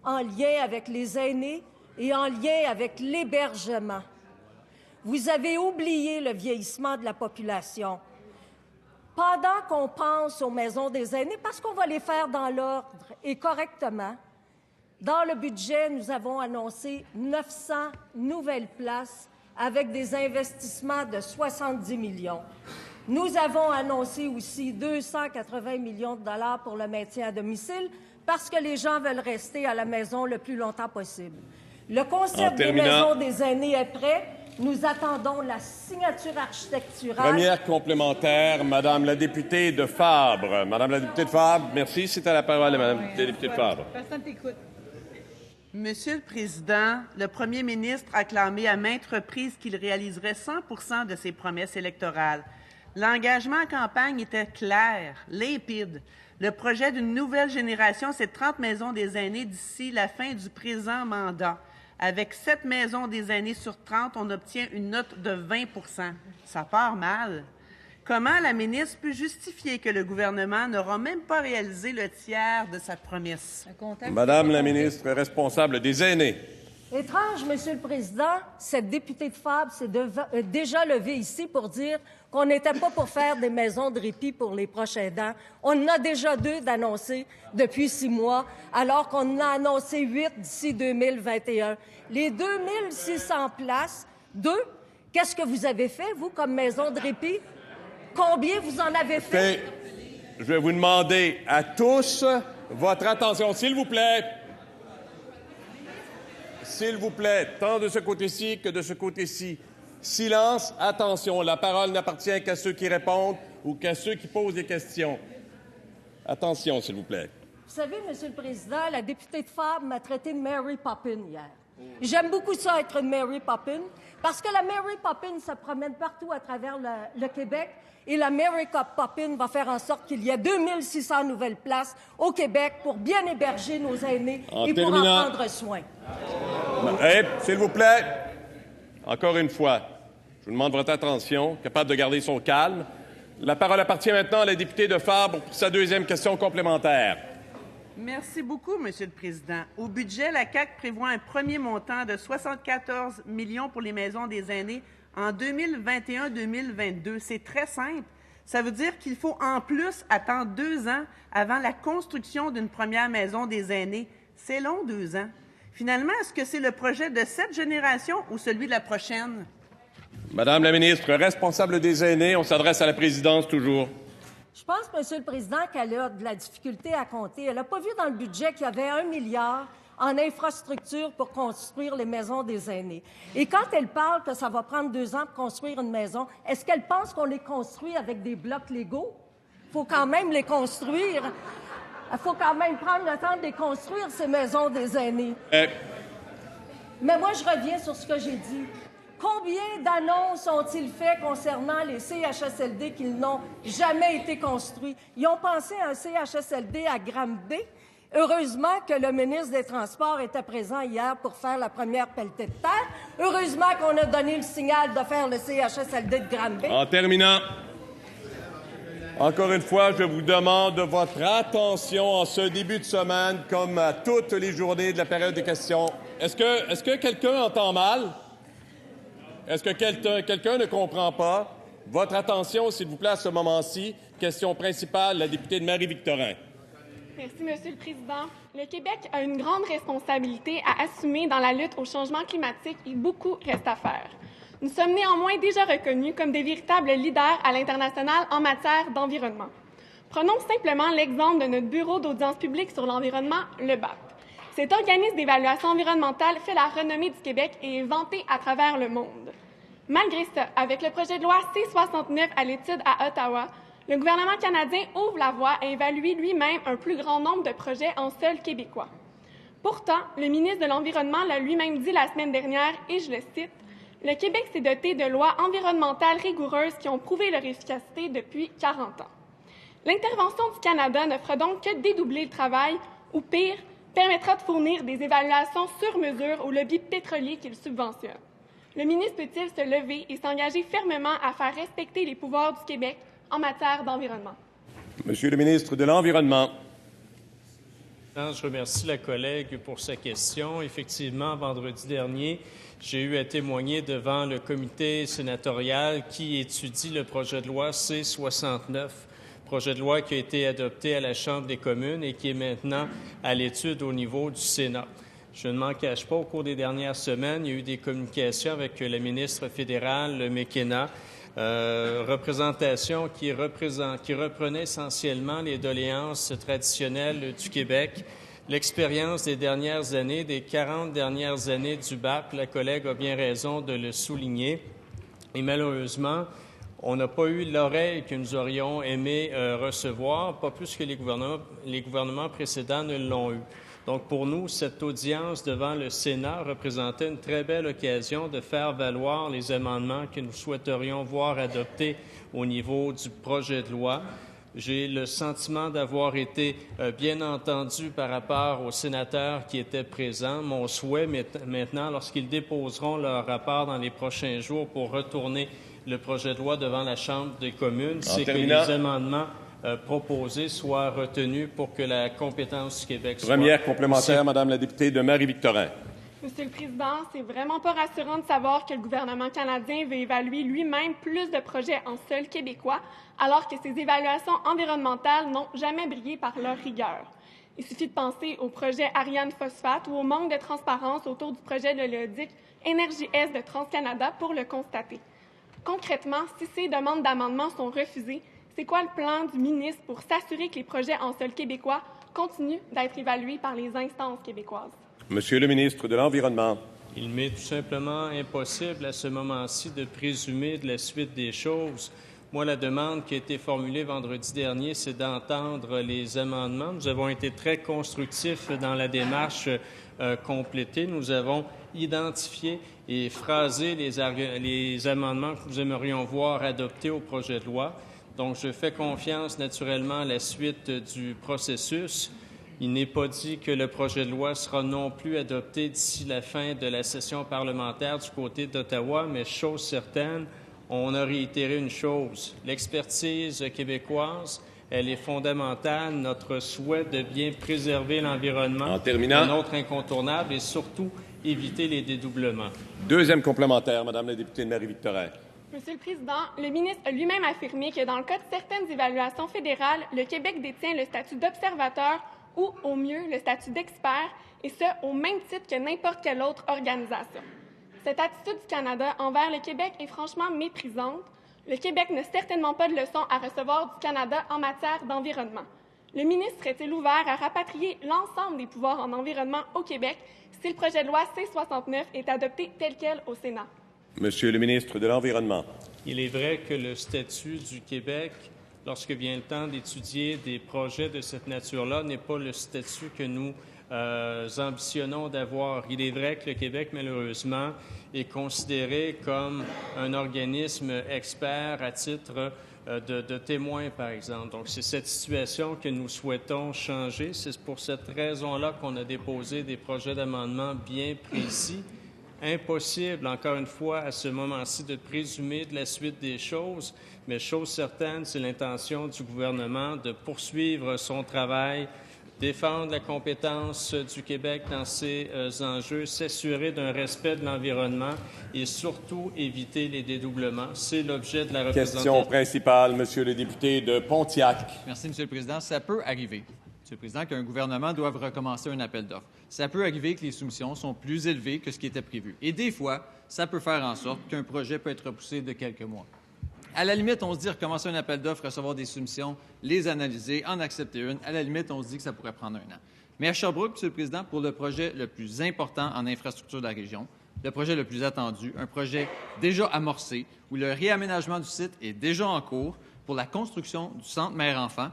[SPEAKER 12] en lien avec les aînés et en lien avec l'hébergement. Vous avez oublié le vieillissement de la population. Pendant qu'on pense aux maisons des aînés, parce qu'on va les faire dans l'ordre et correctement, dans le budget, nous avons annoncé 900 nouvelles places avec des investissements de 70 millions. Nous avons annoncé aussi 280 millions de dollars pour le maintien à domicile parce que les gens veulent rester à la maison le plus longtemps possible. Le concept des maisons des aînés est prêt. Nous attendons la signature architecturale.
[SPEAKER 1] Première complémentaire, Madame la députée de Fabre. Madame la députée de Fabre, merci. C'est à la parole, Madame la députée de Fabre.
[SPEAKER 11] Personne t'écoute. Monsieur le Président, le premier ministre a clamé à maintes reprises qu'il réaliserait 100 de ses promesses électorales. L'engagement en campagne était clair, limpide. Le projet d'une nouvelle génération, c'est 30 maisons des aînés d'ici la fin du présent mandat. Avec 7 maisons des aînés sur 30, on obtient une note de 20 %. Ça part mal. Comment la ministre peut justifier que le gouvernement n'aura même pas réalisé le tiers de sa promesse?
[SPEAKER 1] Madame la ministre responsable des aînés.
[SPEAKER 12] Étrange, Monsieur le Président, cette députée de Fabre s'est déjà levée ici pour dire qu'on n'était pas pour faire des maisons de répit pour les proches aidants. On en a déjà 2 d'annoncés depuis 6 mois, alors qu'on en a annoncé 8 d'ici 2021. Les 2600 places, 2, qu'est-ce que vous avez fait, vous, comme maison de répit? Combien vous en avez fait?
[SPEAKER 1] Je vais vous demander à tous votre attention, s'il vous plaît. S'il vous plaît, tant de ce côté-ci que de ce côté-ci. Silence, attention, la parole n'appartient qu'à ceux qui répondent ou qu'à ceux qui posent des questions. Attention, s'il vous plaît.
[SPEAKER 12] Vous savez, Monsieur le Président, la députée de Fabre m'a traité de Mary Poppins hier. J'aime beaucoup ça, être une Mary Poppins, parce que la Mary Poppins se promène partout à travers le Québec, et la Mary Poppins va faire en sorte qu'il y ait 2600 nouvelles places au Québec pour bien héberger nos aînés et pour en prendre soin.
[SPEAKER 1] S'il vous plaît, encore une fois, je vous demande votre attention, capable de garder son calme. La parole appartient maintenant à la députée de Fabre pour sa deuxième question complémentaire.
[SPEAKER 11] Merci beaucoup, Monsieur le Président. Au budget, la CAQ prévoit un premier montant de 74 millions pour les maisons des aînés en 2021-2022. C'est très simple. Ça veut dire qu'il faut en plus attendre 2 ans avant la construction d'une première maison des aînés. C'est long, 2 ans. Finalement, est-ce que c'est le projet de cette génération ou celui de la prochaine?
[SPEAKER 1] Madame la ministre, responsable des aînés, on s'adresse à la présidence toujours.
[SPEAKER 12] Je pense, Monsieur le Président, qu'elle a de la difficulté à compter. Elle n'a pas vu dans le budget qu'il y avait 1 milliard en infrastructure pour construire les maisons des aînés. Et quand elle parle que ça va prendre 2 ans pour construire une maison, est-ce qu'elle pense qu'on les construit avec des blocs Lego? Il faut quand même les construire. Il faut quand même prendre le temps de les construire, ces maisons des aînés. Mais moi, je reviens sur ce que j'ai dit. Combien d'annonces ont-ils fait concernant les CHSLD qui n'ont jamais été construits? Ils ont pensé à un CHSLD à Granby. Heureusement que le ministre des Transports était présent hier pour faire la première pelletée de terre. Heureusement qu'on a donné le signal de faire le CHSLD de Granby.
[SPEAKER 1] En terminant, encore une fois, je vous demande votre attention en ce début de semaine, comme à toutes les journées de la période des questions. Est-ce que quelqu'un entend mal? Est-ce que quelqu'un ne comprend pas? Votre attention, s'il vous plaît, à ce moment-ci. Question principale, la députée de Marie-Victorin.
[SPEAKER 13] Merci, Monsieur le Président. Le Québec a une grande responsabilité à assumer dans la lutte au changement climatique et beaucoup reste à faire. Nous sommes néanmoins déjà reconnus comme des véritables leaders à l'international en matière d'environnement. Prenons simplement l'exemple de notre Bureau d'audience publique sur l'environnement, le BAP. Cet organisme d'évaluation environnementale fait la renommée du Québec et est vanté à travers le monde. Malgré ça, avec le projet de loi C-69 à l'étude à Ottawa, le gouvernement canadien ouvre la voie à évaluer lui-même un plus grand nombre de projets en sol québécois. Pourtant, le ministre de l'Environnement l'a lui-même dit la semaine dernière, et je le cite, « Le Québec s'est doté de lois environnementales rigoureuses qui ont prouvé leur efficacité depuis 40 ans. » L'intervention du Canada ne fera donc que dédoubler le travail, ou pire, permettra de fournir des évaluations sur mesure au lobby pétrolier qu'il subventionne. Le ministre peut-il se lever et s'engager fermement à faire respecter les pouvoirs du Québec en matière d'environnement?
[SPEAKER 1] Monsieur le ministre de l'Environnement.
[SPEAKER 14] Je remercie la collègue pour sa question. Effectivement, vendredi dernier, j'ai eu à témoigner devant le comité sénatorial qui étudie le projet de loi C-69, projet de loi qui a été adopté à la Chambre des communes et qui est maintenant à l'étude au niveau du Sénat. Je ne m'en cache pas, au cours des dernières semaines, il y a eu des communications avec la ministre fédérale McKenna, représentation qui reprenait essentiellement les doléances traditionnelles du Québec, l'expérience des dernières années, des 40 dernières années du BAP. La collègue a bien raison de le souligner. Et malheureusement, on n'a pas eu l'oreille que nous aurions aimé recevoir, pas plus que les gouvernements précédents ne l'ont eu. Donc, pour nous, cette audience devant le Sénat représentait une très belle occasion de faire valoir les amendements que nous souhaiterions voir adoptés au niveau du projet de loi. J'ai le sentiment d'avoir été bien entendu par rapport aux sénateurs qui étaient présents. Mon souhait maintenant, lorsqu'ils déposeront leur rapport dans les prochains jours pour retourner le projet de loi devant la Chambre des communes, c'est que les amendements proposés soient retenus pour que la compétence du Québec soit...
[SPEAKER 1] Première complémentaire, Madame la députée de Marie-Victorin.
[SPEAKER 13] Monsieur le Président, c'est vraiment pas rassurant de savoir que le gouvernement canadien veut évaluer lui-même plus de projets en sol québécois, alors que ces évaluations environnementales n'ont jamais brillé par leur rigueur. Il suffit de penser au projet Ariane Phosphate ou au manque de transparence autour du projet de l'éolique Énergie Est de TransCanada pour le constater. Concrètement, si ces demandes d'amendement sont refusées, c'est quoi le plan du ministre pour s'assurer que les projets en sol québécois continuent d'être évalués par les instances québécoises?
[SPEAKER 1] Monsieur le ministre de l'Environnement.
[SPEAKER 14] Il m'est tout simplement impossible à ce moment-ci de présumer de la suite des choses. Moi, la demande qui a été formulée vendredi dernier, c'est d'entendre les amendements. Nous avons été très constructifs dans la démarche complétée. Nous avons identifié et phrasé les amendements que nous aimerions voir adoptés au projet de loi. Donc, je fais confiance naturellement à la suite du processus. Il n'est pas dit que le projet de loi sera non plus adopté d'ici la fin de la session parlementaire du côté d'Ottawa, mais chose certaine, on a réitéré une chose. L'expertise québécoise, elle est fondamentale. Notre souhait de bien préserver l'environnement est un autre incontournable et surtout éviter les dédoublements.
[SPEAKER 1] Deuxième complémentaire, Madame la députée de Marie-Victorin.
[SPEAKER 13] Monsieur le Président, le ministre a lui-même affirmé que dans le cas de certaines évaluations fédérales, le Québec détient le statut d'observateur ou, au mieux, le statut d'expert, et ce, au même titre que n'importe quelle autre organisation. Cette attitude du Canada envers le Québec est franchement méprisante. Le Québec n'a certainement pas de leçons à recevoir du Canada en matière d'environnement. Le ministre est-il ouvert à rapatrier l'ensemble des pouvoirs en environnement au Québec si le projet de loi C-69 est adopté tel quel au Sénat?
[SPEAKER 1] Monsieur le ministre de l'Environnement.
[SPEAKER 14] Il est vrai que le statut du Québec, lorsque vient le temps d'étudier des projets de cette nature-là, n'est pas le statut que nous ambitionnons d'avoir. Il est vrai que le Québec, malheureusement, est considéré comme un organisme expert à titre de témoin, par exemple. Donc, c'est cette situation que nous souhaitons changer. C'est pour cette raison-là qu'on a déposé des projets d'amendement bien précis. Impossible, encore une fois, à ce moment-ci, de présumer de la suite des choses, mais chose certaine, c'est l'intention du gouvernement de poursuivre son travail, défendre la compétence du Québec dans ces enjeux, s'assurer d'un respect de l'environnement et surtout éviter les dédoublements. C'est l'objet de la représentation.
[SPEAKER 1] Question principale, Monsieur le député de Pontiac.
[SPEAKER 15] Merci, Monsieur le Président. Ça peut arriver, Monsieur le Président, qu'un gouvernement doive recommencer un appel d'offres. Ça peut arriver que les soumissions sont plus élevées que ce qui était prévu. Et des fois, ça peut faire en sorte qu'un projet peut être repoussé de quelques mois. À la limite, on se dit recommencer un appel d'offres, recevoir des soumissions, les analyser, en accepter une. À la limite, on se dit que ça pourrait prendre un an. Mais à Sherbrooke, Monsieur le Président, pour le projet le plus important en infrastructure de la région, le projet le plus attendu, un projet déjà amorcé, où le réaménagement du site est déjà en cours pour la construction du centre mère-enfant,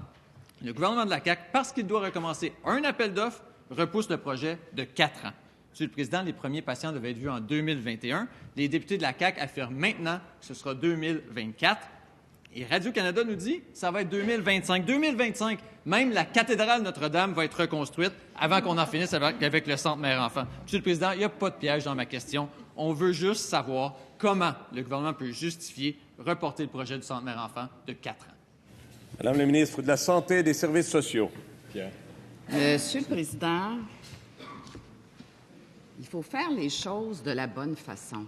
[SPEAKER 15] le gouvernement de la CAQ, parce qu'il doit recommencer un appel d'offres, repousse le projet de 4 ans. Monsieur le Président, les premiers patients devaient être vus en 2021. Les députés de la CAQ affirment maintenant que ce sera 2024. Et Radio-Canada nous dit que ça va être 2025. 2025, même la cathédrale Notre-Dame va être reconstruite avant qu'on en finisse avec le centre mère-enfant. Monsieur le Président, il n'y a pas de piège dans ma question. On veut juste savoir comment le gouvernement peut justifier reporter le projet du centre mère-enfant de 4 ans.
[SPEAKER 1] Madame la ministre de la Santé et des Services sociaux.
[SPEAKER 16] Pierre. Monsieur le Président, il faut faire les choses de la bonne façon.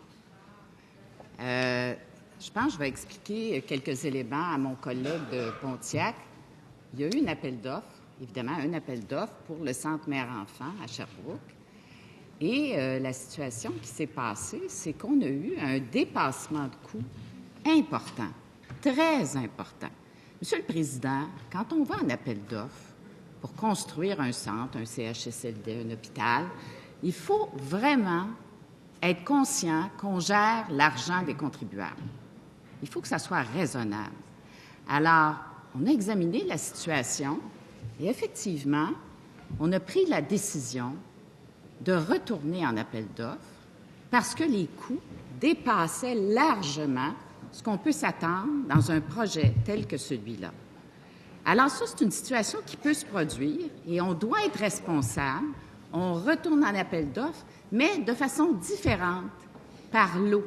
[SPEAKER 16] Je pense que je vais expliquer quelques éléments à mon collègue de Pontiac. Il y a eu un appel d'offres, évidemment, un appel d'offres pour le centre mère-enfant à Sherbrooke. Et la situation qui s'est passée, c'est qu'on a eu un dépassement de coûts important, très important. Monsieur le Président, quand on va en appel d'offres pour construire un centre, un CHSLD, un hôpital, il faut vraiment être conscient qu'on gère l'argent des contribuables. Il faut que ça soit raisonnable. Alors, on a examiné la situation et effectivement, on a pris la décision de retourner en appel d'offres parce que les coûts dépassaient largement ce qu'on peut s'attendre dans un projet tel que celui-là. Alors ça, c'est une situation qui peut se produire et on doit être responsable. On retourne en appel d'offres, mais de façon différente, par lot.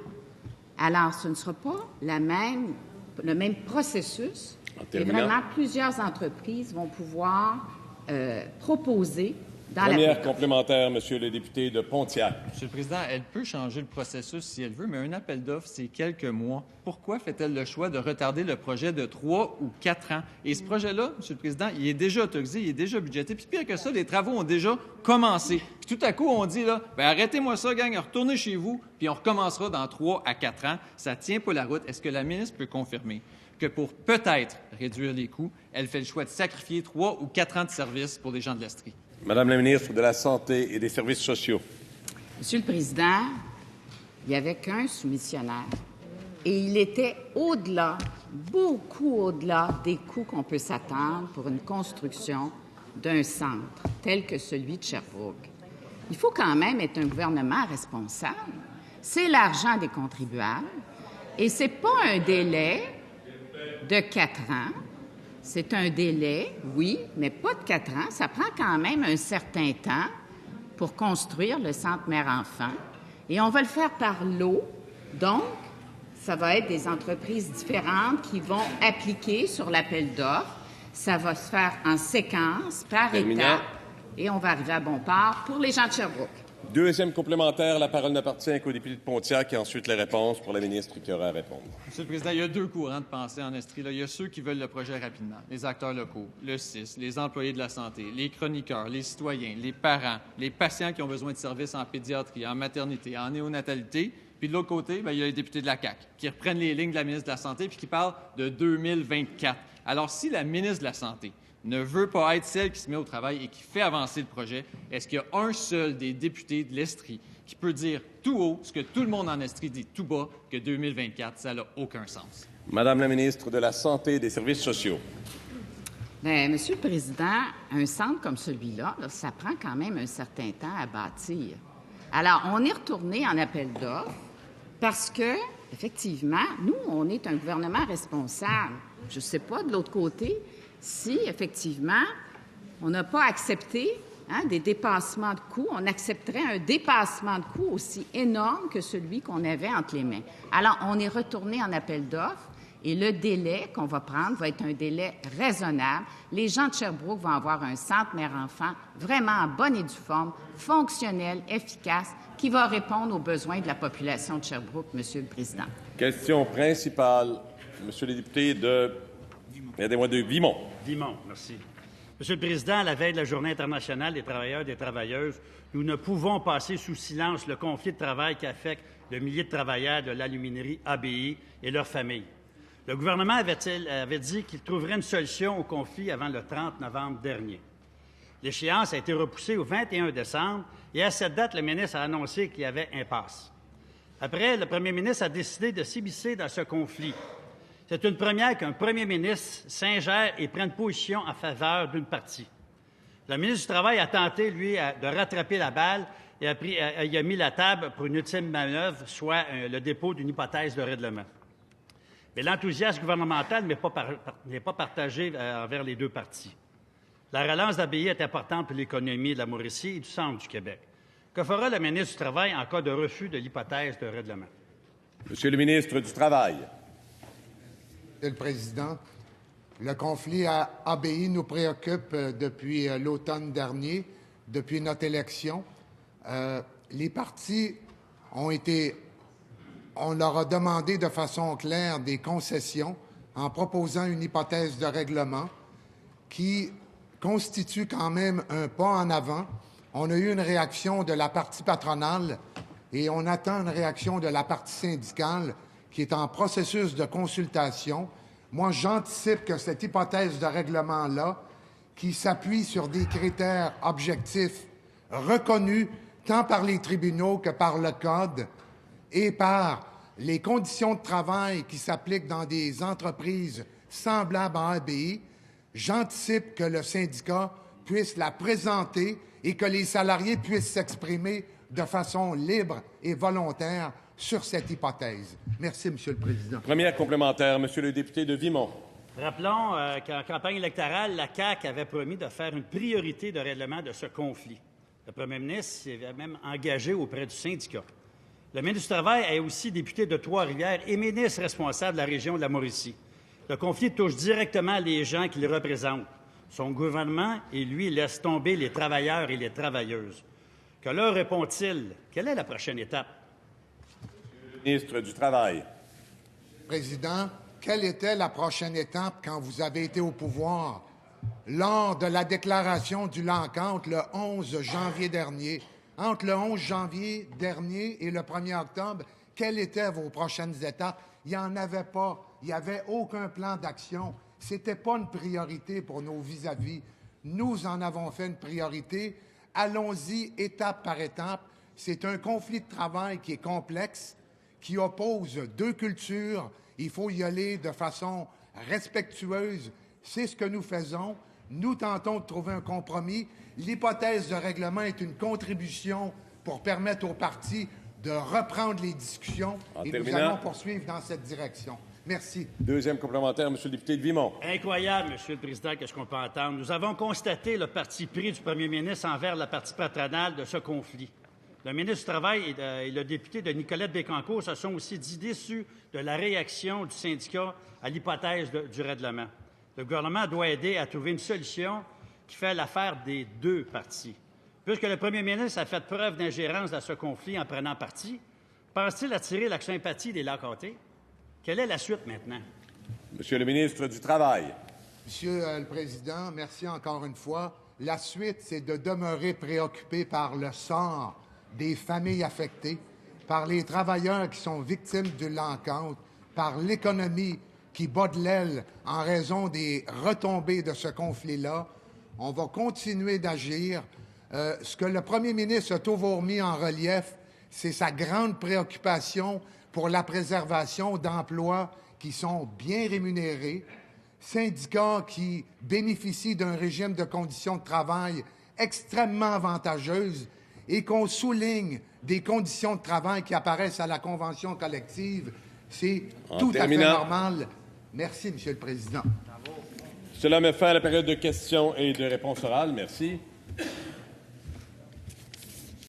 [SPEAKER 16] Alors, ce ne sera pas le même processus. Et vraiment, plusieurs entreprises vont pouvoir proposer dans
[SPEAKER 1] Première complémentaire, Monsieur le député de Pontiac.
[SPEAKER 15] Monsieur le Président, elle peut changer le processus si elle veut, mais un appel d'offres, c'est quelques mois. Pourquoi fait-elle le choix de retarder le projet de 3 ou 4 ans? Et ce projet-là, Monsieur le Président, il est déjà autorisé, il est déjà budgété. Puis pire que ça, les travaux ont déjà commencé. Puis tout à coup, on dit, là, bien, arrêtez-moi ça, gang, retournez chez vous, puis on recommencera dans 3 à 4 ans. Ça tient pas la route. Est-ce que la ministre peut confirmer que pour peut-être réduire les coûts, elle fait le choix de sacrifier 3 ou 4 ans de service pour les gens de l'Estrie?
[SPEAKER 1] Madame la ministre de la Santé et des Services sociaux.
[SPEAKER 16] Monsieur le Président, il n'y avait qu'un soumissionnaire et il était au-delà, beaucoup au-delà des coûts qu'on peut s'attendre pour une construction d'un centre tel que celui de Sherbrooke. Il faut quand même être un gouvernement responsable. C'est l'argent des contribuables et ce n'est pas un délai de 4 ans. C'est un délai, oui, mais pas de 4 ans. Ça prend quand même un certain temps pour construire le centre mère-enfant. Et on va le faire par lot. Donc, ça va être des entreprises différentes qui vont appliquer sur l'appel d'offres. Ça va se faire en séquence, par étapes, et on va arriver à bon port pour les gens de Sherbrooke.
[SPEAKER 1] Deuxième complémentaire, la parole n'appartient qu'au député de Pontiac et ensuite les réponses pour la ministre qui aura à répondre.
[SPEAKER 15] Monsieur le Président, il y a 2 courants de pensée en Estrie. Il y a ceux qui veulent le projet rapidement, les acteurs locaux, le CIS, les employés de la santé, les chroniqueurs, les citoyens, les parents, les patients qui ont besoin de services en pédiatrie, en maternité, en néonatalité. Puis de l'autre côté, il y a les députés de la CAQ qui reprennent les lignes de la ministre de la Santé puis qui parlent de 2024. Alors, si la ministre de la Santé ne veut pas être celle qui se met au travail et qui fait avancer le projet, est-ce qu'il y a un seul des députés de l'Estrie qui peut dire tout haut ce que tout le monde en Estrie dit tout bas, que 2024, ça n'a aucun sens?
[SPEAKER 1] Madame la ministre de la Santé et des Services sociaux.
[SPEAKER 16] Bien, Monsieur le Président, un centre comme celui-là, ça prend quand même un certain temps à bâtir. Alors, on est retourné en appel d'offres parce que, effectivement, nous, on est un gouvernement responsable. Je ne sais pas, de l'autre côté, si, effectivement, on n'a pas accepté des dépassements de coûts, on accepterait un dépassement de coûts aussi énorme que celui qu'on avait entre les mains. Alors, on est retourné en appel d'offres et le délai qu'on va prendre va être un délai raisonnable. Les gens de Sherbrooke vont avoir un centre mère-enfant vraiment en bonne et due forme, fonctionnel, efficace, qui va répondre aux besoins de la population de Sherbrooke, Monsieur le Président.
[SPEAKER 1] Question principale, Monsieur le député de... Aidez-moi de Vimont.
[SPEAKER 17] Vimont, merci. Monsieur le Président, à la veille de la Journée internationale des travailleurs et des travailleuses, nous ne pouvons passer sous silence le conflit de travail qui affecte le millier de travailleurs de l'aluminerie ABI et leurs familles. Le gouvernement avait dit qu'il trouverait une solution au conflit avant le 30 novembre dernier. L'échéance a été repoussée au 21 décembre et à cette date, le ministre a annoncé qu'il y avait impasse. Après, le premier ministre a décidé de s'immiscer dans ce conflit. C'est une première qu'un premier ministre s'ingère et prenne position en faveur d'une partie. Le ministre du Travail a tenté, lui, de rattraper la balle et a mis la table pour une ultime manœuvre, soit le dépôt d'une hypothèse de règlement. Mais l'enthousiasme gouvernemental n'est pas partagé envers les deux parties. La relance d'ABI est importante pour l'économie de la Mauricie et du centre du Québec. Que fera le ministre du Travail en cas de refus de l'hypothèse de règlement?
[SPEAKER 1] Monsieur le ministre du Travail.
[SPEAKER 18] Monsieur le Président, le conflit à ABI nous préoccupe depuis l'automne dernier, depuis notre élection. Les partis on leur a demandé de façon claire des concessions en proposant une hypothèse de règlement qui constitue quand même un pas en avant. On a eu une réaction de la partie patronale et on attend une réaction de la partie syndicale qui est en processus de consultation. Moi, j'anticipe que cette hypothèse de règlement-là, qui s'appuie sur des critères objectifs reconnus tant par les tribunaux que par le Code et par les conditions de travail qui s'appliquent dans des entreprises semblables à ABI, j'anticipe que le syndicat puisse la présenter et que les salariés puissent s'exprimer de façon libre et volontaire sur cette hypothèse. Merci, Monsieur le Président.
[SPEAKER 1] Première complémentaire, Monsieur le député de Vimont.
[SPEAKER 17] Rappelons qu'en campagne électorale, la CAQ avait promis de faire une priorité de règlement de ce conflit. Le premier ministre s'est même engagé auprès du syndicat. Le ministre du Travail est aussi député de Trois-Rivières et ministre responsable de la région de la Mauricie. Le conflit touche directement les gens qu'il représente. Son gouvernement, et lui, laisse tomber les travailleurs et les travailleuses. Que leur répond-il? Quelle est la prochaine étape?
[SPEAKER 1] Ministre du Travail.
[SPEAKER 18] Président, quelle était la prochaine étape quand vous avez été au pouvoir? Lors de la déclaration du Lancante le 11 janvier dernier, entre le 11 janvier dernier et le 1er octobre, quelles étaient vos prochaines étapes? Il n'y en avait pas. Il n'y avait aucun plan d'action. Ce n'était pas une priorité pour nos vis-à-vis. Nous en avons fait une priorité. Allons-y étape par étape. C'est un conflit de travail qui est complexe, qui oppose deux cultures. Il faut y aller de façon respectueuse. C'est ce que nous faisons. Nous tentons de trouver un compromis. L'hypothèse de règlement est une contribution pour permettre aux partis de reprendre les discussions nous allons poursuivre dans cette direction. Merci.
[SPEAKER 1] Deuxième complémentaire, M. le député de Vimont.
[SPEAKER 17] Incroyable, M. le Président, qu'est-ce qu'on peut entendre. Nous avons constaté le parti pris du premier ministre envers la partie patronale de ce conflit. Le ministre du Travail et le député de Nicolette Bécancour se sont aussi dit déçus de la réaction du syndicat à l'hypothèse du règlement. Le gouvernement doit aider à trouver une solution qui fait l'affaire des deux parties. Puisque le premier ministre a fait preuve d'ingérence dans ce conflit en prenant parti, pense-t-il attirer la sympathie des Lac-Côté? Quelle est la suite maintenant?
[SPEAKER 1] Monsieur le ministre du Travail.
[SPEAKER 18] Monsieur le Président, merci encore une fois. La suite, c'est de demeurer préoccupé par le sort des familles affectées, par les travailleurs qui sont victimes de l'encounter, par l'économie qui bat de l'aile en raison des retombées de ce conflit-là. On va continuer d'agir. Ce que le premier ministre a toujours mis en relief, c'est sa grande préoccupation pour la préservation d'emplois qui sont bien rémunérés, syndicats qui bénéficient d'un régime de conditions de travail extrêmement avantageuses et qu'on souligne des conditions de travail qui apparaissent à la convention collective. C'est tout à fait normal. Merci, Monsieur le Président.
[SPEAKER 1] Cela met fin à la période de questions et de réponses orales. Merci.